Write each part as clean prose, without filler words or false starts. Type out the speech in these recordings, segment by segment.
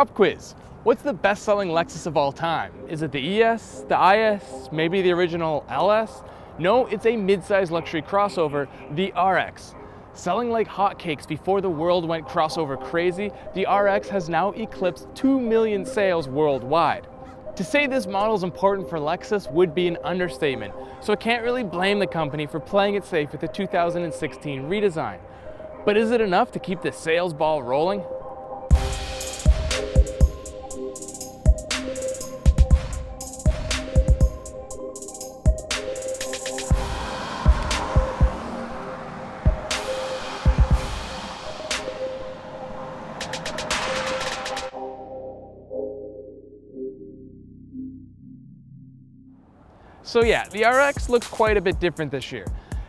Pop quiz. What's the best-selling Lexus of all time? Is it the ES, the IS, maybe the original LS? No, it's a mid-size luxury crossover, the RX. Selling like hotcakes before the world went crossover crazy, the RX has now eclipsed 2 million sales worldwide. To say this model is important for Lexus would be an understatement, so I can't really blame the company for playing it safe with the 2016 redesign. But is it enough to keep the sales ball rolling? So yeah, the RX looks quite a bit different this year.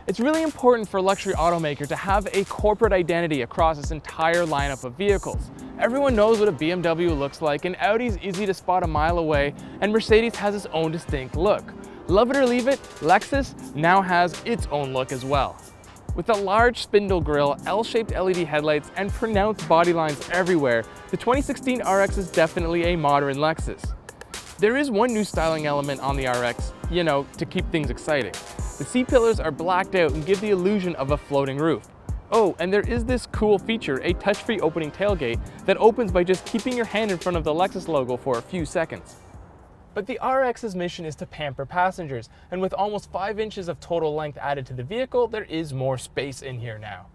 It's really important for a luxury automaker to have a corporate identity across its entire lineup of vehicles. Everyone knows what a BMW looks like, and Audi's easy to spot a mile away, and Mercedes has its own distinct look. Love it or leave it, Lexus now has its own look as well. With a large spindle grille, L-shaped LED headlights, and pronounced body lines everywhere, the 2016 RX is definitely a modern Lexus. There is one new styling element on the RX, you know, to keep things exciting. The C-pillars are blacked out and give the illusion of a floating roof. Oh, and there is this cool feature, a touch-free opening tailgate that opens by just keeping your hand in front of the Lexus logo for a few seconds. But the RX's mission is to pamper passengers, and with almost 5 inches of total length added to the vehicle, there is more space in here now.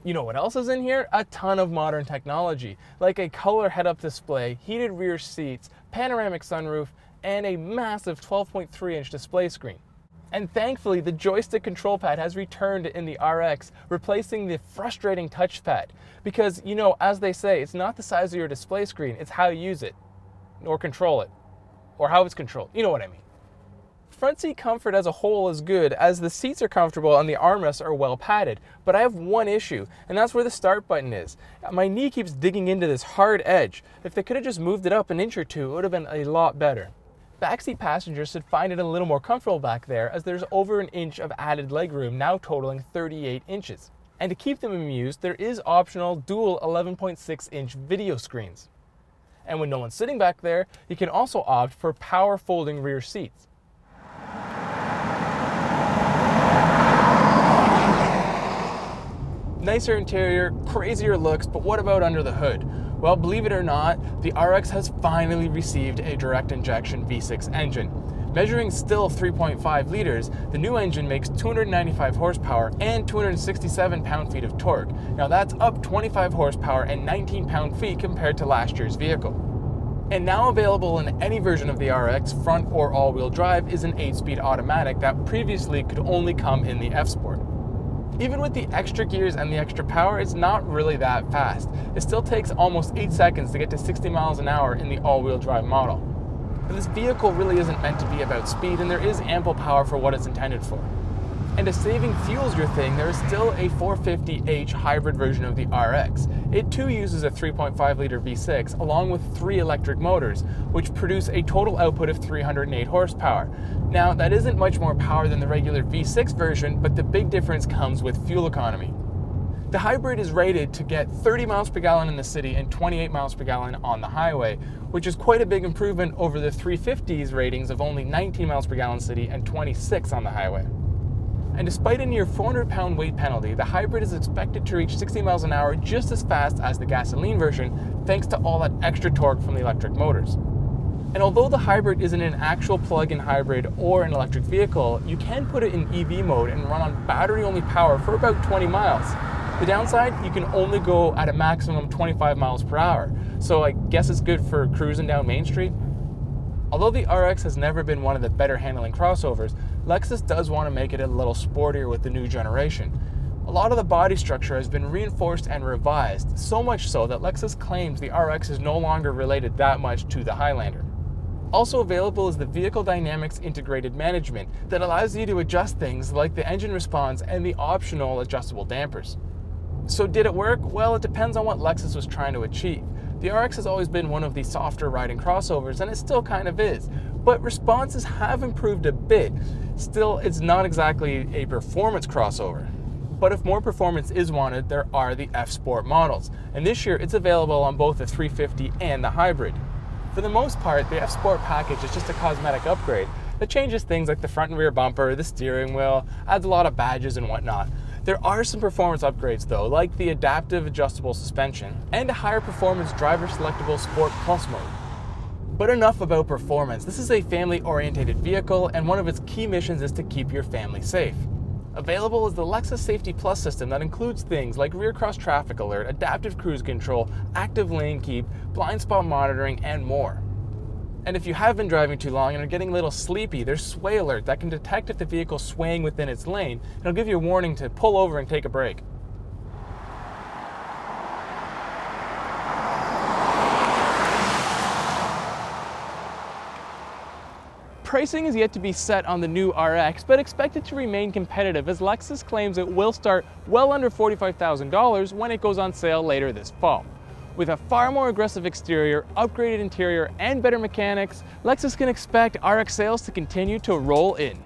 You know what else is in here? A ton of modern technology, like a color head-up display, heated rear seats, panoramic sunroof, and a massive 12.3-inch display screen. And thankfully, the joystick control pad has returned in the RX, replacing the frustrating touchpad. Because, you know, as they say, it's not the size of your display screen, it's how you use it, or control it, or how it's controlled. You know what I mean. Front seat comfort as a whole is good, as the seats are comfortable and the armrests are well padded. But I have one issue, and that's where the start button is. My knee keeps digging into this hard edge. If they could have just moved it up an inch or two, it would have been a lot better. Backseat passengers should find it a little more comfortable back there, as there's over an inch of added legroom, now totaling 38 inches. And to keep them amused, there is optional dual 11.6-inch video screens. And when no one's sitting back there, you can also opt for power folding rear seats. Nicer interior, crazier looks, but what about under the hood? Well, believe it or not, the RX has finally received a direct injection V6 engine. Measuring still 3.5 liters, the new engine makes 295 horsepower and 267 pound-feet of torque. Now that's up 25 horsepower and 19 pound-feet compared to last year's vehicle. And now available in any version of the RX, front or all-wheel drive, is an 8-speed automatic that previously could only come in the F-Sport. Even with the extra gears and the extra power, it's not really that fast. It still takes almost 8 seconds to get to 60 miles an hour in the all-wheel drive model. But this vehicle really isn't meant to be about speed, and there is ample power for what it's intended for. And if saving fuel's your thing, there is still a 450h hybrid version of the RX. It too uses a 3.5 liter V6 along with 3 electric motors, which produce a total output of 308 horsepower. Now, that isn't much more power than the regular V6 version, but the big difference comes with fuel economy. The hybrid is rated to get 30 miles per gallon in the city and 28 miles per gallon on the highway, which is quite a big improvement over the 350's ratings of only 19 miles per gallon city and 26 on the highway. And despite a near 400-pound weight penalty, the hybrid is expected to reach 60 miles an hour just as fast as the gasoline version, thanks to all that extra torque from the electric motors. And although the hybrid isn't an actual plug-in hybrid or an electric vehicle, you can put it in EV mode and run on battery-only power for about 20 miles. The downside, you can only go at a maximum 25 miles per hour, so I guess it's good for cruising down Main Street. Although the RX has never been one of the better handling crossovers, Lexus does want to make it a little sportier with the new generation. A lot of the body structure has been reinforced and revised, so much so that Lexus claims the RX is no longer related that much to the Highlander. Also available is the Vehicle Dynamics Integrated Management that allows you to adjust things like the engine response and the optional adjustable dampers. So did it work? Well, it depends on what Lexus was trying to achieve. The RX has always been one of the softer riding crossovers, and it still kind of is, but responses have improved a bit. Still, it's not exactly a performance crossover. But if more performance is wanted, there are the F-Sport models, and this year it's available on both the 350 and the hybrid. For the most part, the F-Sport package is just a cosmetic upgrade that changes things like the front and rear bumper, the steering wheel, adds a lot of badges and whatnot. There are some performance upgrades though, like the adaptive adjustable suspension and a higher performance driver selectable Sport Plus mode. But enough about performance. This is a family-oriented vehicle, and one of its key missions is to keep your family safe. Available is the Lexus Safety Plus system that includes things like rear cross traffic alert, adaptive cruise control, active lane keep, blind spot monitoring, and more. And if you have been driving too long and are getting a little sleepy, there's Sway Alert that can detect if the vehicle's swaying within its lane, and it'll give you a warning to pull over and take a break. Pricing is yet to be set on the new RX, but expected to remain competitive as Lexus claims it will start well under $45,000 when it goes on sale later this fall. With a far more aggressive exterior, upgraded interior, and better mechanics, Lexus can expect RX sales to continue to roll in.